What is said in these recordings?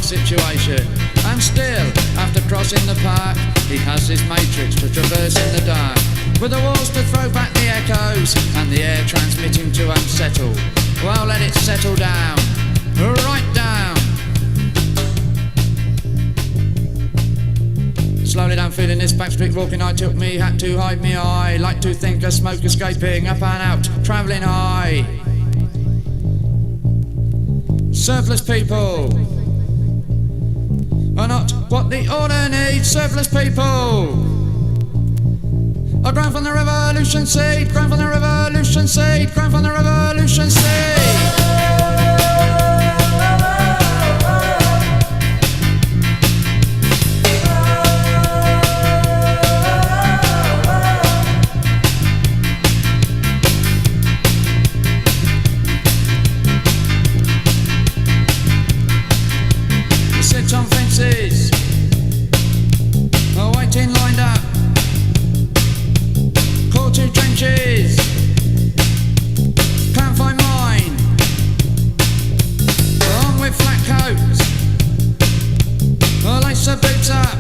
situation. And still, after crossing the park, he has his matrix to traverse in the dark, with the walls to throw back the echoes and the air transmitting to unsettle. Well, let it settle down, right down. Slowly down, feeling this backstreet walking, I took me hat to hide me eye. Like to think of smoke escaping up and out, travelling high. Surplus people are not what the order needs. Surplus people are grown from the revolution seed, grown from the revolution seed, grown from the revolution seed. On fences, waiting lined up, call to trenches, can't find mine, on with flat coats, lace the boots up,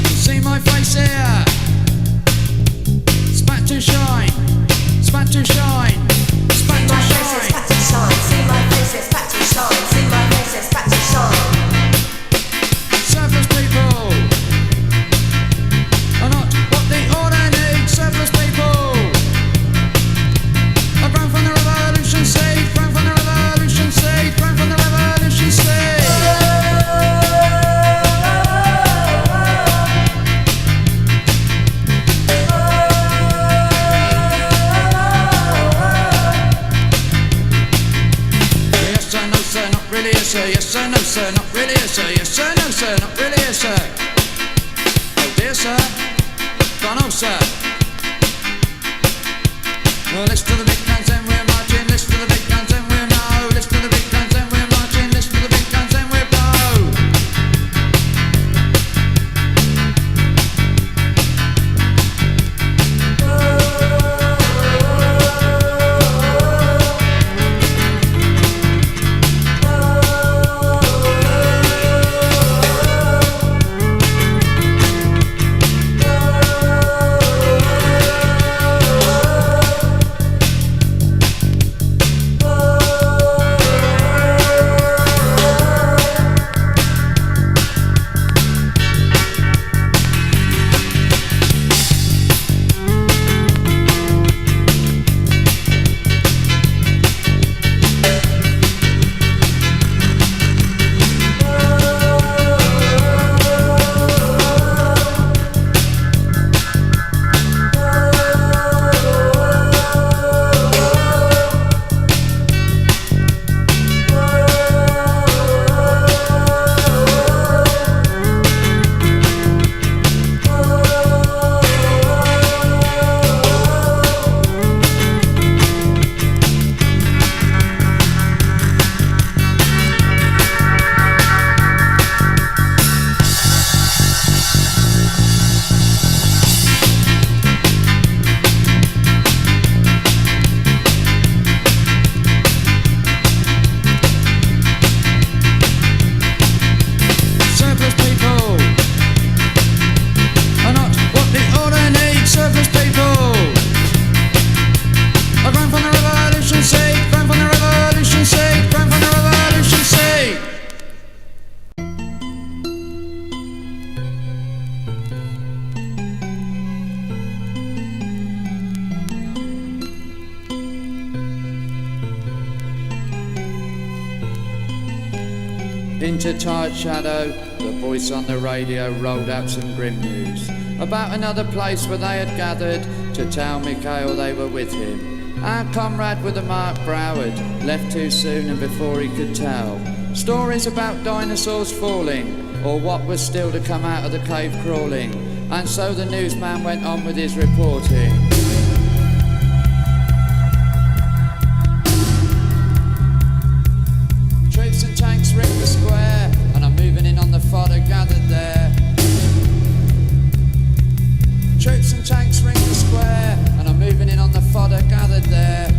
see my face here, spat to shine, spat to shine, spat to shine, spat to shine, see my face, spat to shine, see my face, spat to shine. Surplus people are not what the order needs. Surplus people are grown from the revolution seed, grown from the revolution seed, grown from the revolution seed. Yes sir, no sir, not really a sir. Yes sir, no sir, not really a sir. Yes sir, no sir, not really a sir. Oh dear sir, gone oh sir. Well, list to the big guns and we're marching. List to the big guns and we're no. List to the big guns and we're marching. List to the big guns and we're blow. Into tight shadow, the voice on the radio rolled out some grim news about another place where they had gathered to tell Mikhail they were with him. Our comrade with the marked brow had left too soon, and before he could tell stories about dinosaurs falling, or what was still to come out of the cave crawling. And so the newsman went on with his reporting. Troops and tanks ripped the square, and I'm moving in on the fodder gathered there. Troops and tanks ring the square, and I'm moving in on the fodder gathered there.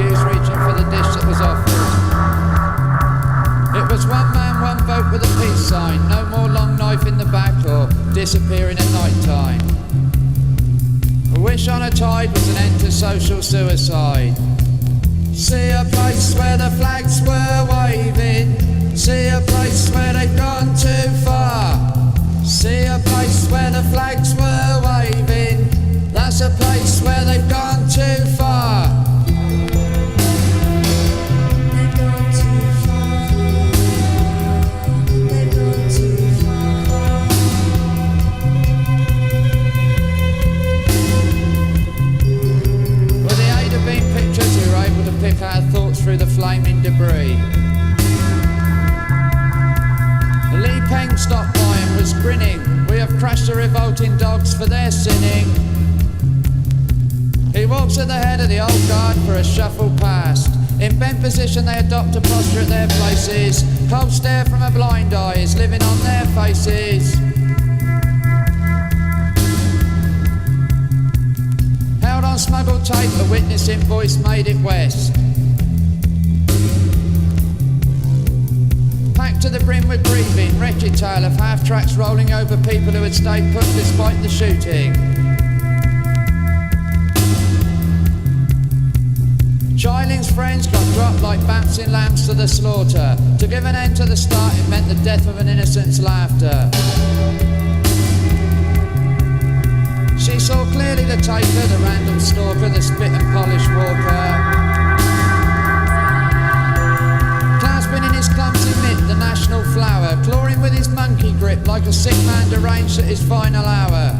confused, reaching for the dish that was offered. It was one man, one vote with a peace sign. No more long knife in the back or disappearing at night time. A wish on a tide was an end to social suicide. See a place where the flags were waving. See a place where they've gone too far. See a place where the flags were waving. That's a place where they've gone too far. They've gone too far. They've gone too far. With the aid of beam pictures, we were able to pick our thoughts through the flaming debris. Lee Peng stopped by and was grinning. We have crushed the revolting dogs for their sinning. He walks at the head of the old guard for a shuffle past. In bent position they adopt a posture at their places. Cold stare from a blind eye is living on their faces. Held on smuggled tape, a witnessing voice made it west. Packed to the brim with grieving, wretched tale of half-tracks rolling over people who had stayed put despite the shooting. Chiling's friends got dropped like bouncing lambs to the slaughter. To give an end to the start, it meant the death of an innocent's laughter. She saw clearly the taker, the random stalker, the spit and polish walker. Clasping in his clumsy mitt the national flower, clawing with his monkey grip like a sick man deranged at his final hour.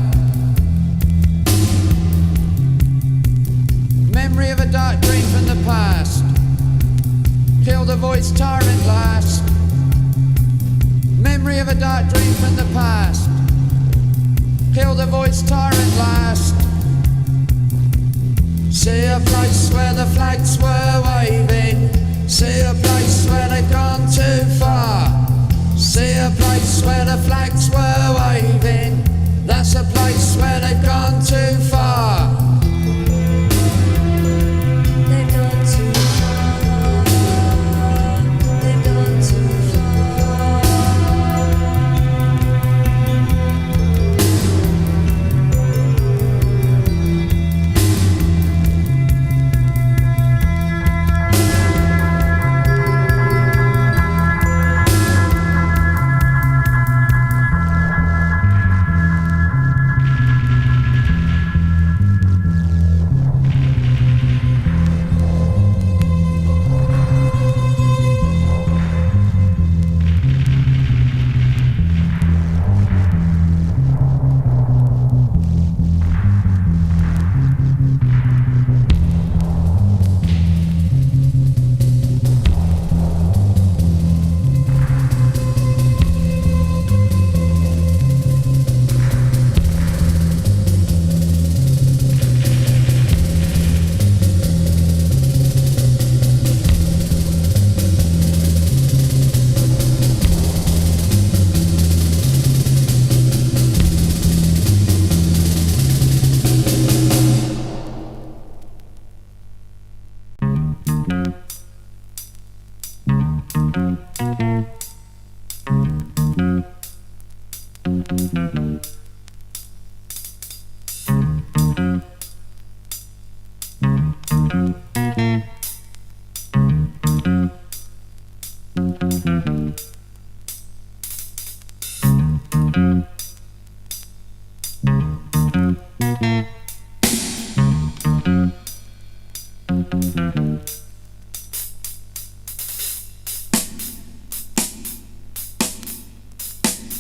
Memory of a dark dream from the past. Kill the voice tyrant last. Memory of a dark dream from the past. Kill the voice tyrant last. See a place where the flags were waving. See a place where they've gone too far. See a place where the flags were waving. That's a place where they've gone too far. They've gone too far. They've gone too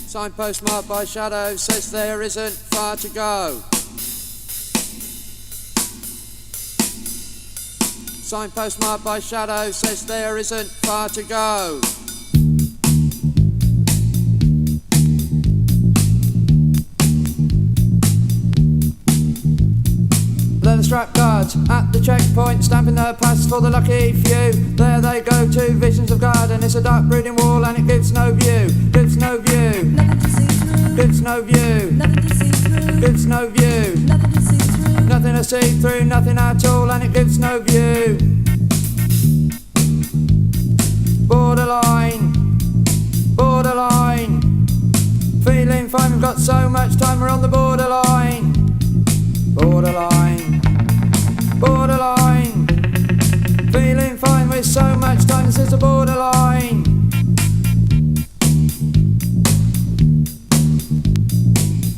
Signpost marked by shadow says there isn't far to go. Signpost marked by shadow says there isn't far to go. Leather strap guards at the checkpoint, stamping their pass for the lucky few. There they go to visions of God, and it's a dark brooding wall, and it gives no view, gives no view, nothing to see through. gives no view, Nothing to see through. gives no view, Nothing to see through. nothing to see through, nothing at all, and it gives no view. so much time we're on the borderline. Borderline, borderline. Feeling fine with so much time, this is a borderline.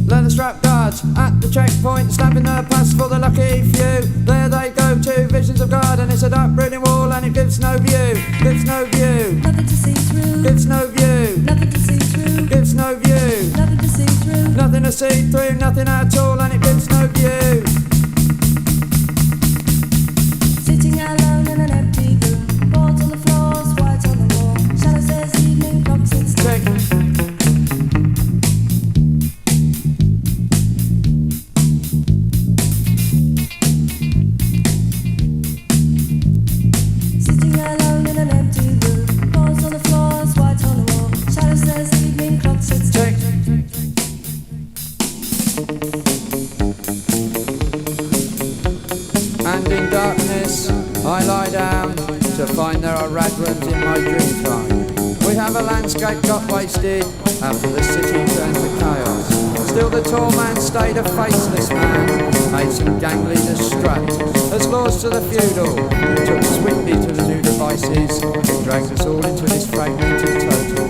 Leather strap guards at the checkpoint, stamping their pass for the lucky few. There they go, two visions of God, and it's a dark brooding wall, and it gives no view, gives no view. Nothing to see through. Gives no view. Nothing to see through. Gives no view. Nothing to see through. Nothing to see through, nothing at all, and it gives no view. Sitting alone in an empty room. Boards on the floors, white on the wall. Shadow says evening clocks in still. Tick. Sitting alone in an empty room. Boards on the floors, white on the wall. Shadow says evening clocks in still. Tick. And in darkness I lie down to find there are radrooms in my dream time. We have a landscape got wasted after the city turned to chaos. Still the tall man stayed a faceless man, made some gangly distract. As laws to the feudal, who took swiftly to the new devices, it drags us all into this fragmented total.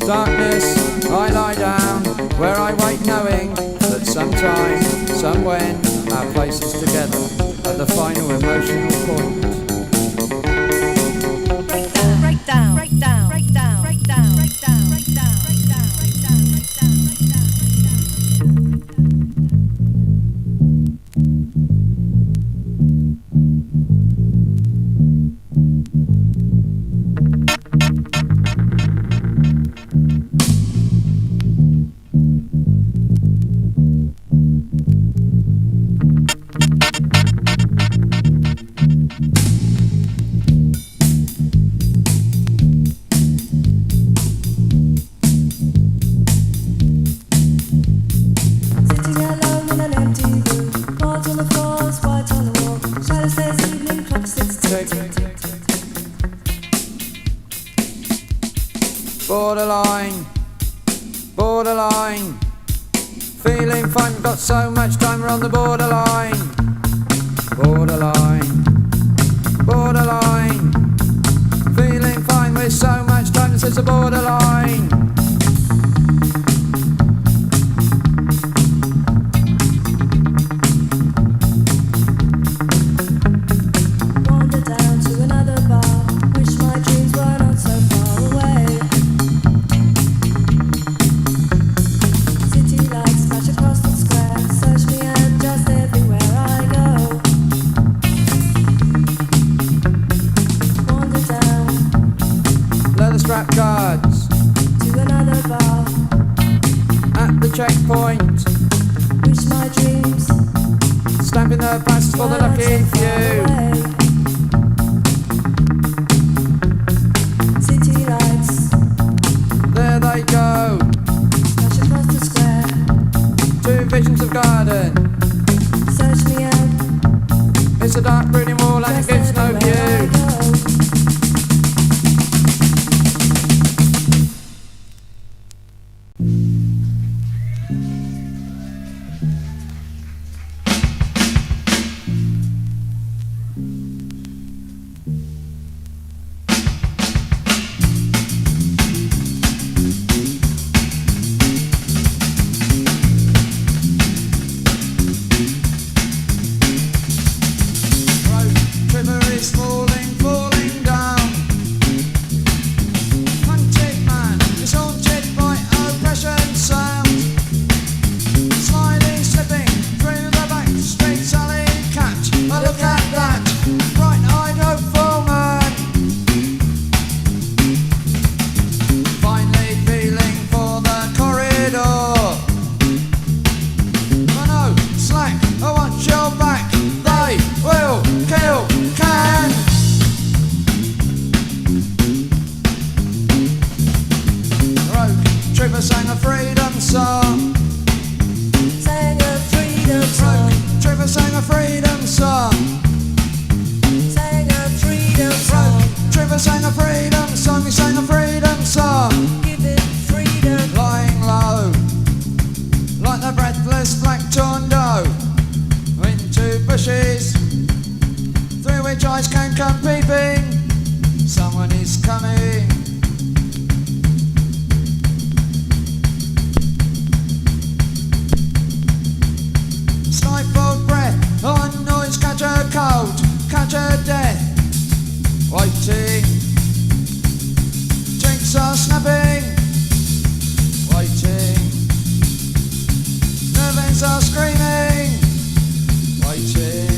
Darkness, I lie down, where I wait knowing that sometime, somewhen, our place is together at the final emotional point. Break down, break down, break down, break down, break down, break down, break down, break down, break down, break down, break down. Sitting alone in an empty room. Boards on the floors, white on the wall. Shadow says evening clock sits tick. Borderline, borderline. Feeling fine, we've got so much time, we're on the borderline. Borderline, borderline. Feeling fine with so much time, this is a borderline. Wander down to another bar. Wish my dreams were not so far away. City lights flash across the square. Search me and just everywhere I go. Wander down Leather strap guards to another bar. at the checkpoint, Wish my dreams stamping their passes for the were not lucky so far few. away. City lights There they go, flash across the square. two visions of garden. Search me out It's a dark brooding wall and it just gives no everywhere I view. go. Trimmer eyes can come peeping. Someone is coming. Stifled breath on noise, catch a cold, catch a death. Waiting, drinks are snapping. Waiting, nerves are screaming. Waiting.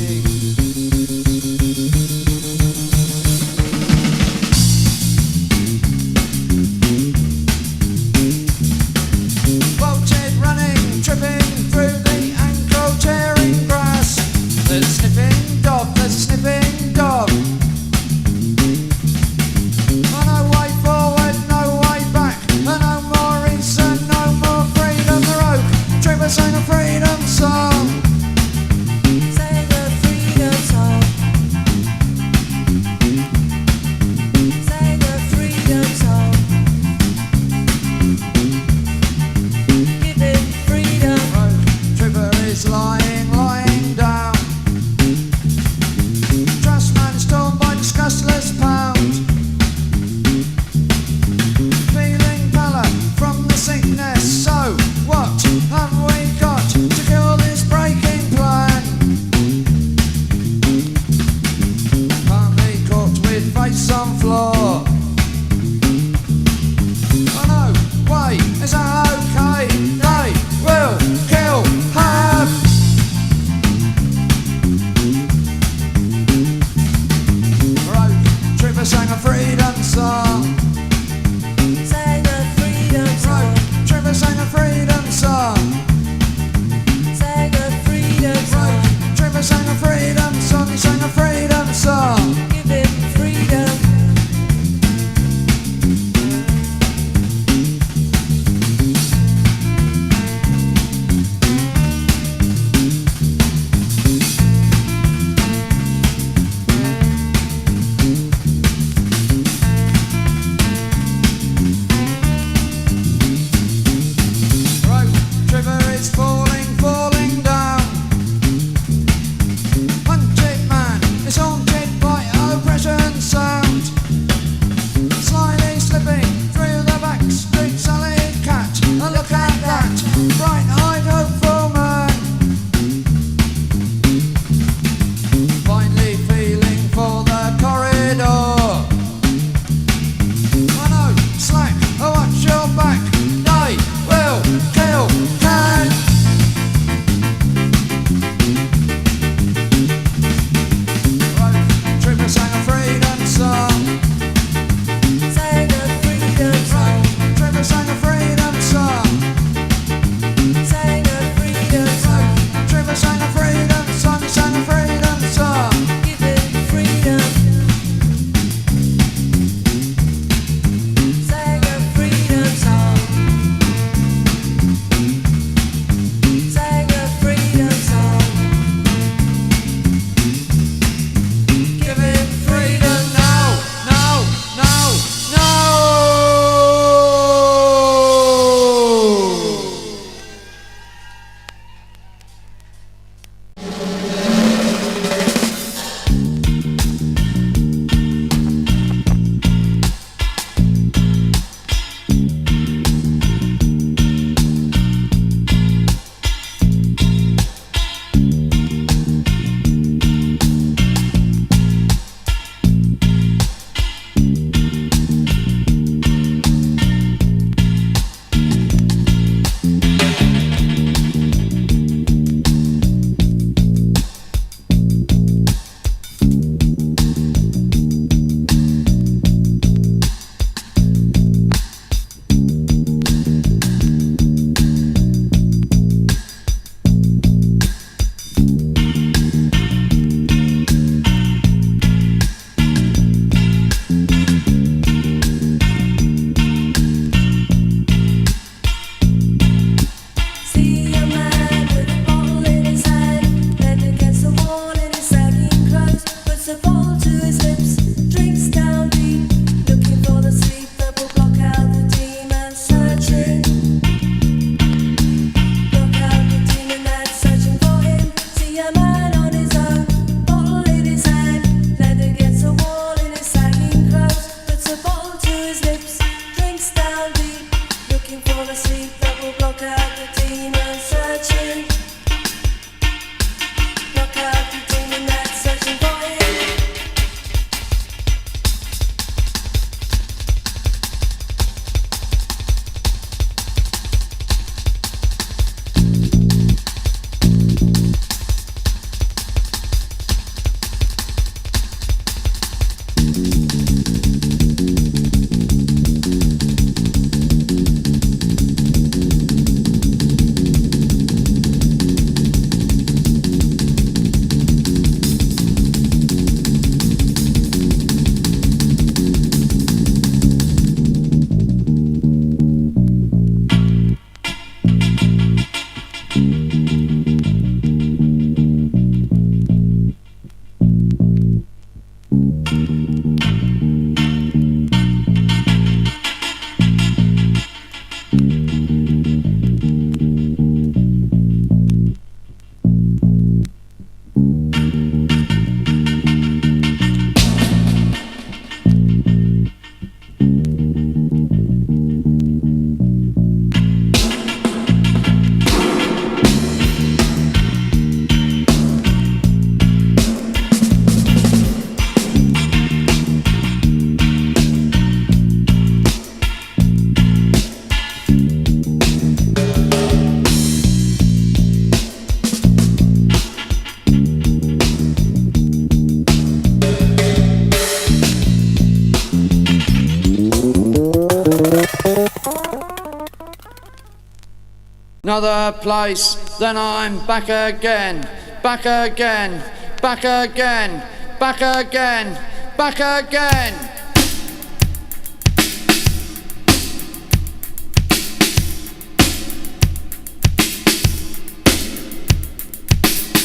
another place, then I'm back again, back again, back again, back again, back again.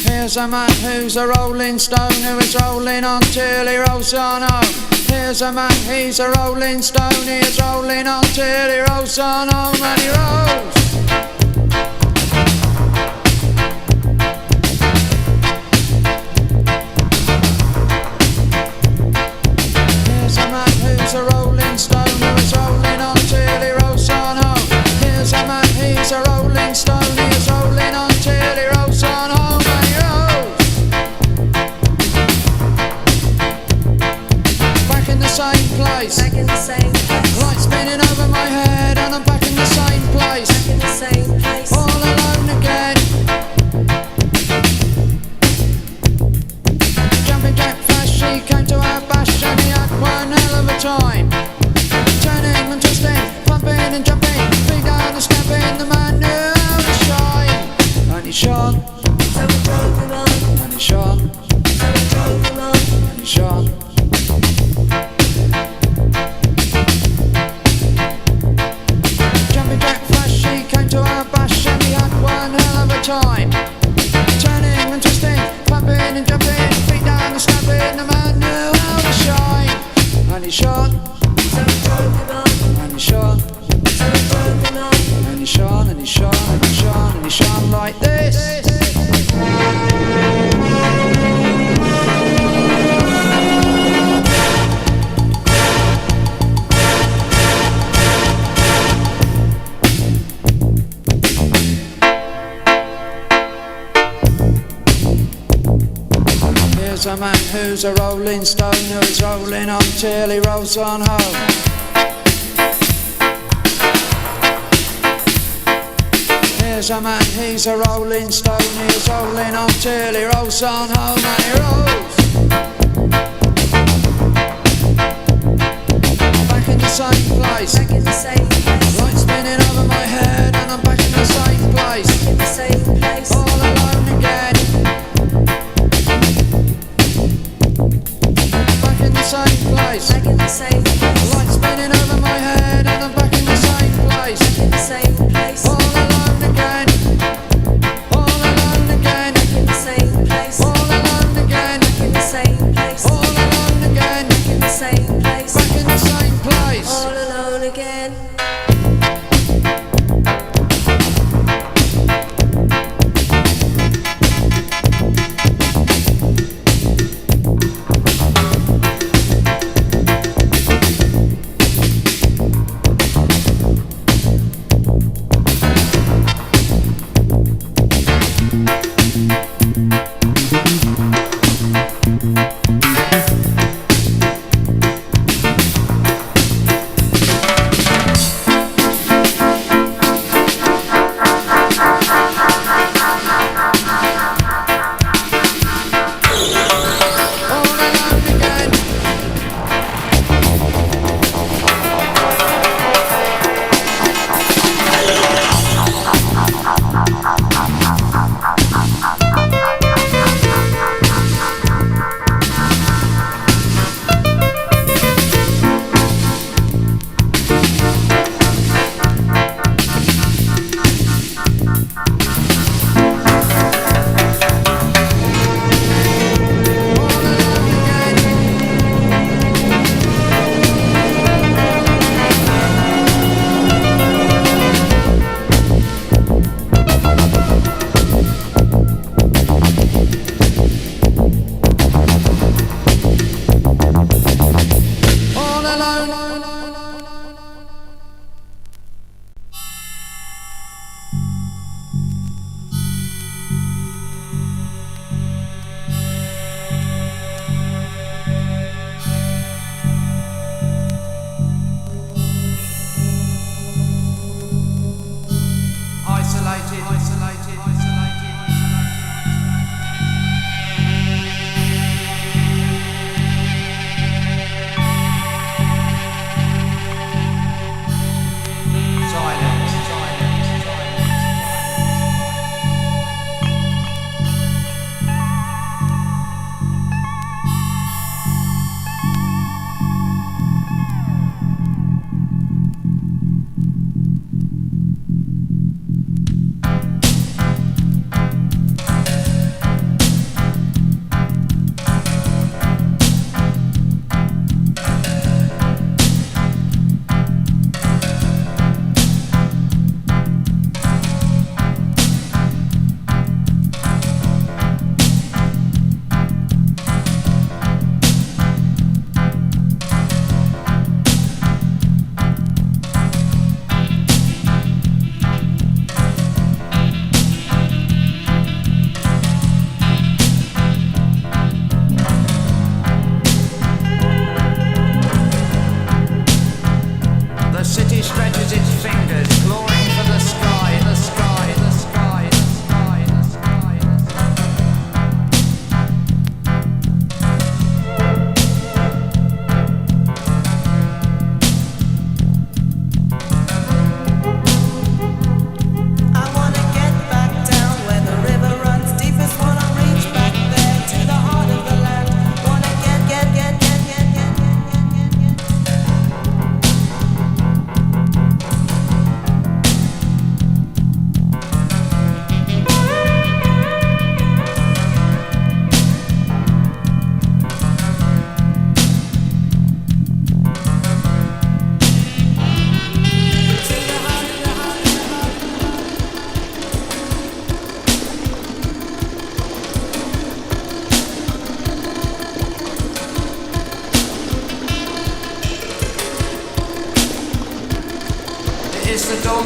Here's a man who's a rolling stone, who is rolling on till he rolls on home. Here's a man, he's a rolling stone, he is rolling on till he rolls on home, and he rolls. Here's a man who's a rolling stone, who is rolling on till he rolls on home. Here's a man, he's a rolling stone, he is rolling on till he rolls on home, and he rolls. Back in the same place, Back in the same place. light spinning over my head, and I'm back in the same place, Back in the same place. all alone again. Jumping Jack Flash, he came to our bash, and he had one hell of a time. Turning and twisting, pumping and jumping, big down and snapping, the man knew how to shine. And he shone, So we drove him on. and he shone, So we drove him on. and he shone. Jumping Jack Flash, he came to our bash, and he had one hell of a time. Turning and twisting, pumping and jumping, feet down and snapping, the man knew how to shine. And he shone, So we drove him on. and he shone, So we drove him on. and he shone, and he shone, and he shone, and he shone like this. Here's a man who's a rolling stone, who is rolling on till he rolls on home. Here's a man, he's a rolling stone, he is rolling on till he rolls on home, and he rolls. Back in the same place, Back in the same place. light spinning over my head, and I'm back in the same place, In the same place. all alone again. Back in the same place, Back in the same place. light spinning over my head, and I'm back in the same place, In the same place. all alone again, all alone again, In the same place. all alone again, In the same place. all alone again, In the same place. back in the same place. All alone again. it's the dawn.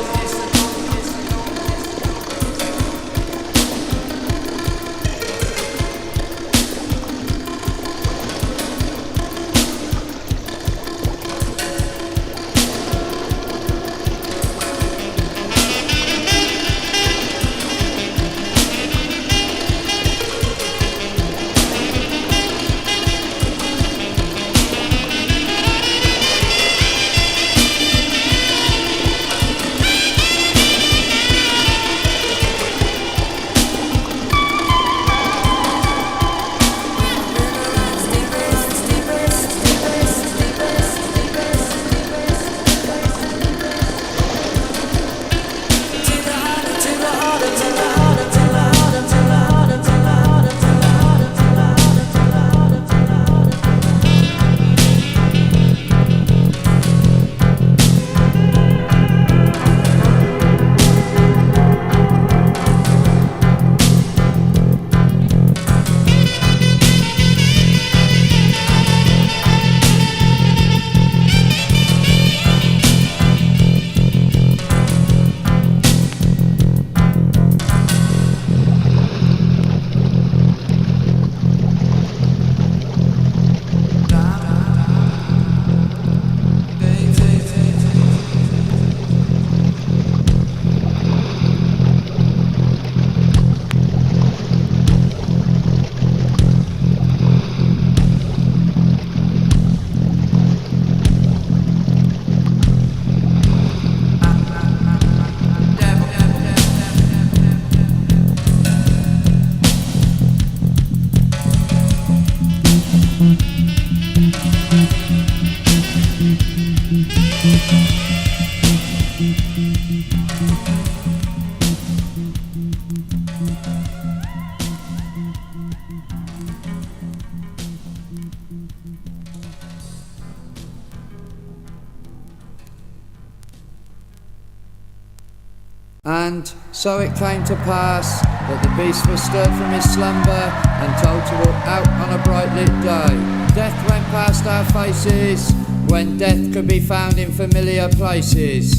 And so it came to pass that the beast was stirred from his slumber and told to walk out on a bright lit day. Death went past our faces when death could be found in familiar places.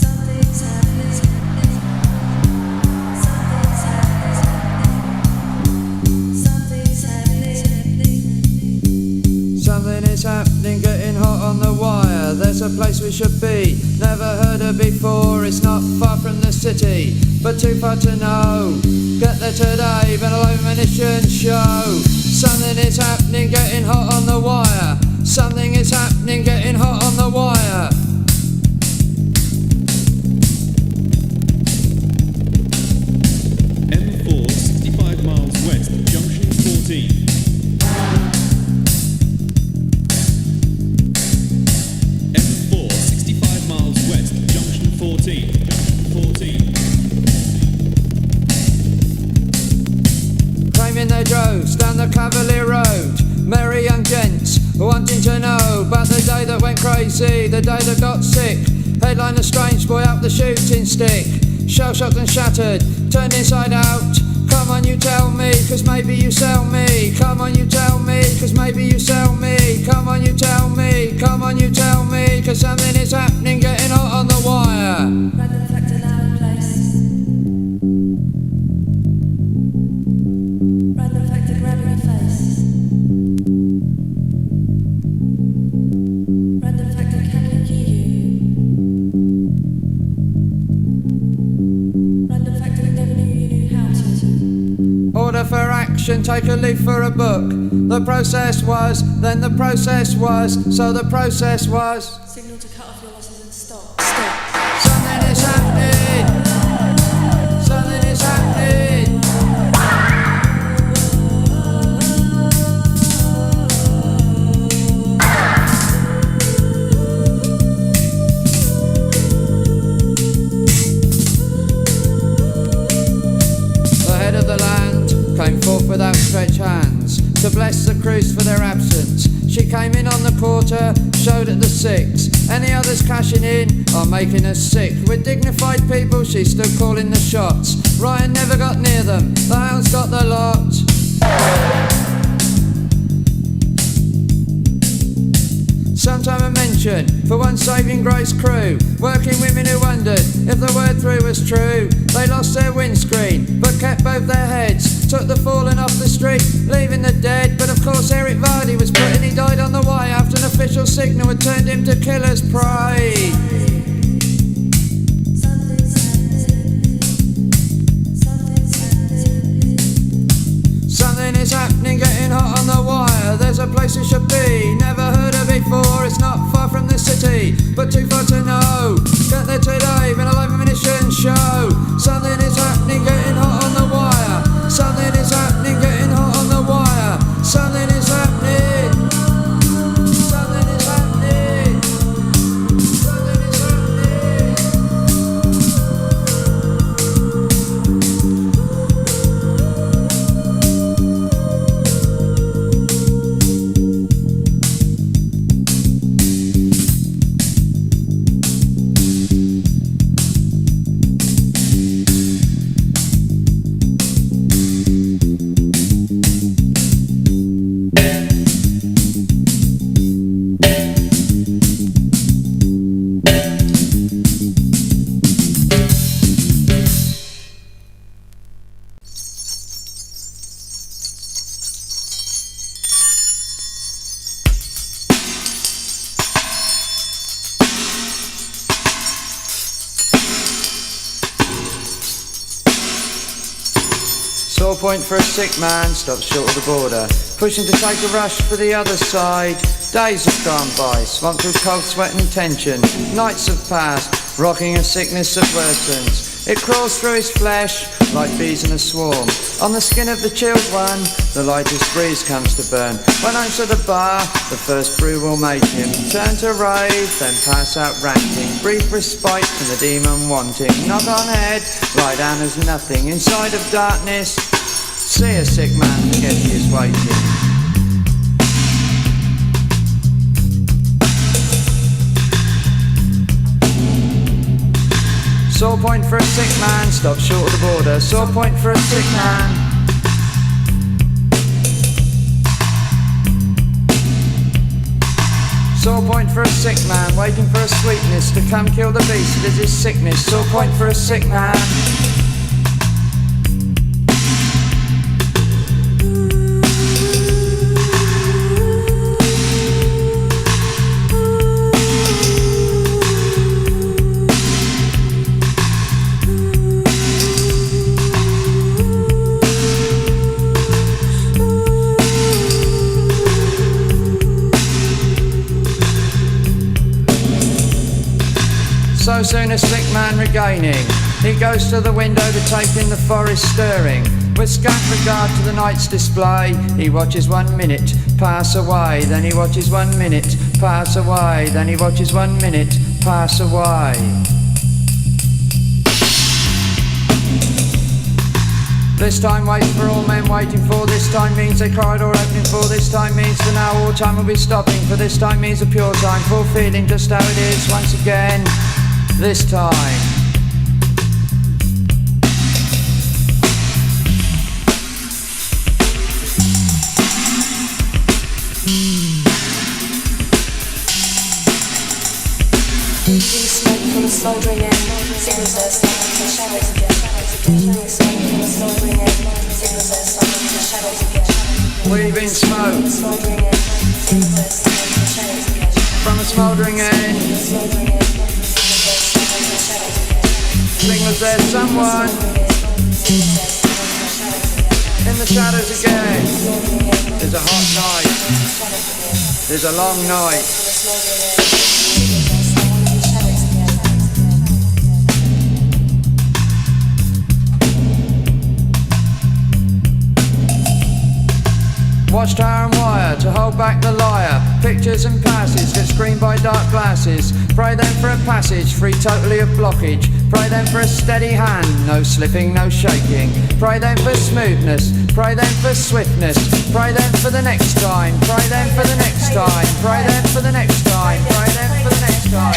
Something's happening. Something's happening. Something is happening, getting hot on the wire. There's a place we should be, never heard of before. It's not far from the city, but too far to know. Get there today, but a illumination show. Something is happening, getting hot on the wire. Something is happening, getting hot on the wire. M4, 65 miles west, junction 14. M4, 65 miles west, junction 14. Junction 14. Claiming their droves down the Cavalier Road. Merry young gents wanting to know about the day that went crazy, the day that got sick. Headline a strange boy up the shooting stick. Shell-shocked and shattered, turned inside out. Come on you tell me, cause maybe you sell me. Come on you tell me, cause maybe you sell me. Come on you tell me, come on you tell me, cause something is happening, getting hot on the wire. Random factor now in place. Random factor grabbing a face. Random factor can you. Random factor we never knew you knew how to. Order for action, take a leaf for a book. The process was, then the process was, so the process was. Signal to cut off your losses and stop. Stop. Something is happening. Something is happening. The head of the land came forth with outstretched hands to bless the crews for their absence. She came in on the quarter, showed at the 6. Any others cashing in are making us sick. With dignified people, she's still calling the shots. Ryan never got near them, the hounds got the lot. Sometime I mentioned attention for one saving grace crew. Working women who wondered if the word through was true. They lost their windscreen but kept both their heads. Took the fallen off the street, leaving the dead. But of course Eric Vardy was put and he died on the way after an official signal had turned him to killer's prey. Something is happening, getting hot on the wire. There's a place it should be, never heard of before. It's not far from the city, but too far to know. Get there today, been a live ammunition show. Something is happening, getting hot on the wire. Something is happening, getting hot on the wire. Something is happening. Something is happening. Something is happening. Sore point for a sick man, stops short of the border, pushing to take a rush for the other side. Days have gone by, swamped with cold sweat and tension. Nights have passed, rocking a sickness that worsens. It crawls through his flesh like bees in a swarm. On the skin of the chilled one, the lightest breeze comes to burn. When I'm to the bar, the first brew will make him turn to rave, then pass out ranting. Brief respite from the demon wanting. Knock on head, lie down as nothing. Inside of darkness, see a sick man, forget he is waiting. Sore point for a sick man, stop short of the border. Sore point for a sick man. Sore point for a sick man, waiting for a sweetness to come kill the beast that is his sickness. Sore point for a sick man. So soon a sick man regaining, he goes to the window to take in the forest stirring. With scant regard to the night's display, he watches 1 minute pass away, then he watches 1 minute pass away, then he watches 1 minute pass away. This time waits for all men waiting for, this time means a corridor opening for, this time means that now all time will be stopping, for this time means a pure time, full feeling just how it is once again. This time. Smoke from a smouldering end, signals are starting to shadows again. Smoke from a smouldering end, signals are starting to shadows again. Weaving smoke Smouldering end, signals are starting to shadows again. from a smouldering end. Signals there's someone in the shadows again. There's a hot night. There's a long night. Watchtower and wire to hold back the liar. Pictures and passes get screened by dark glasses. Pray then for a passage free totally of blockage. Pray then for a steady hand, no slipping, no shaking. Pray then for smoothness, pray then for swiftness. Pray then for the next time, pray then for the next time. Pray then for the next time, pray then for the next time.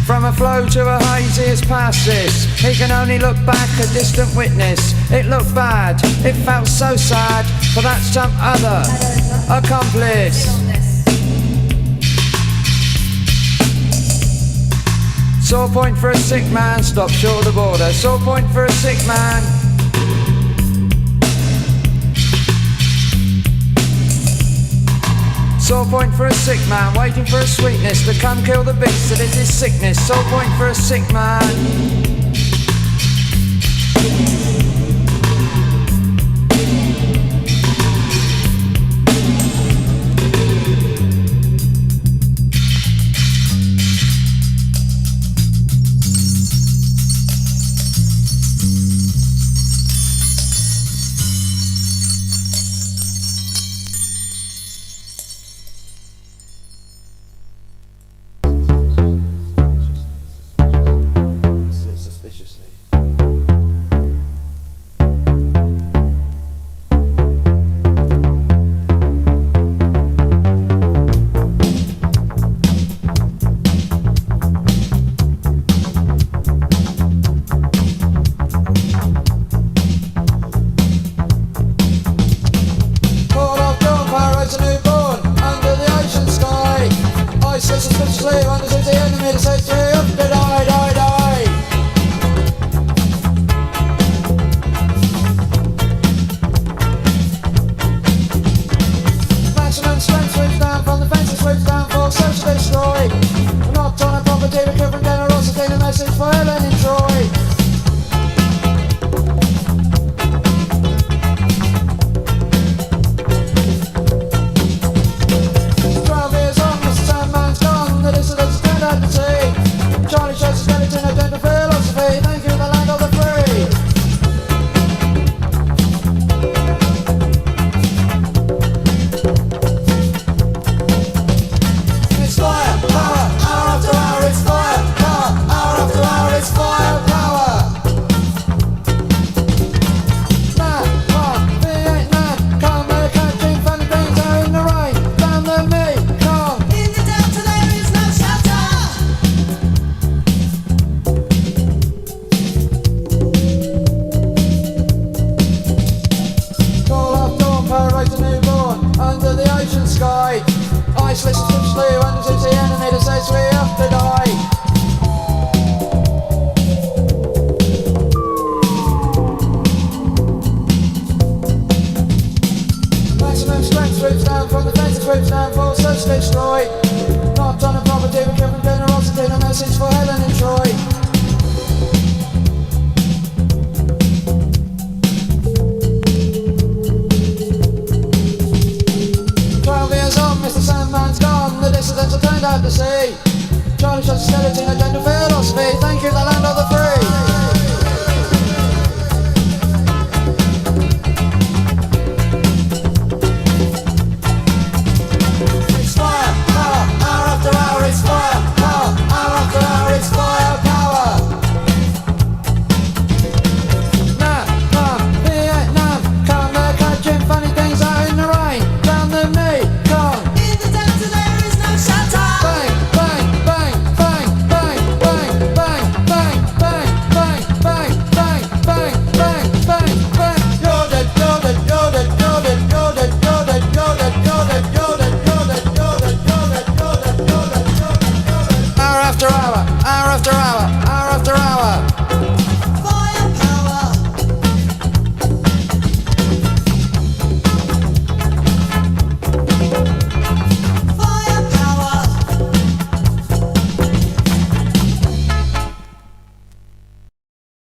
From a flow to a hazy as past this. He can only look back, a distant witness. It looked bad, it felt so sad, but that's some other accomplice. Sore point for a sick man, stop short of the border. Sore point for a sick man. Sore point for a sick man, waiting for a sweetness to come kill the beast that is his sickness. Sore point for a sick man. Charlie shot a skeleton, agenda philosophy. Thank you, the land of the free.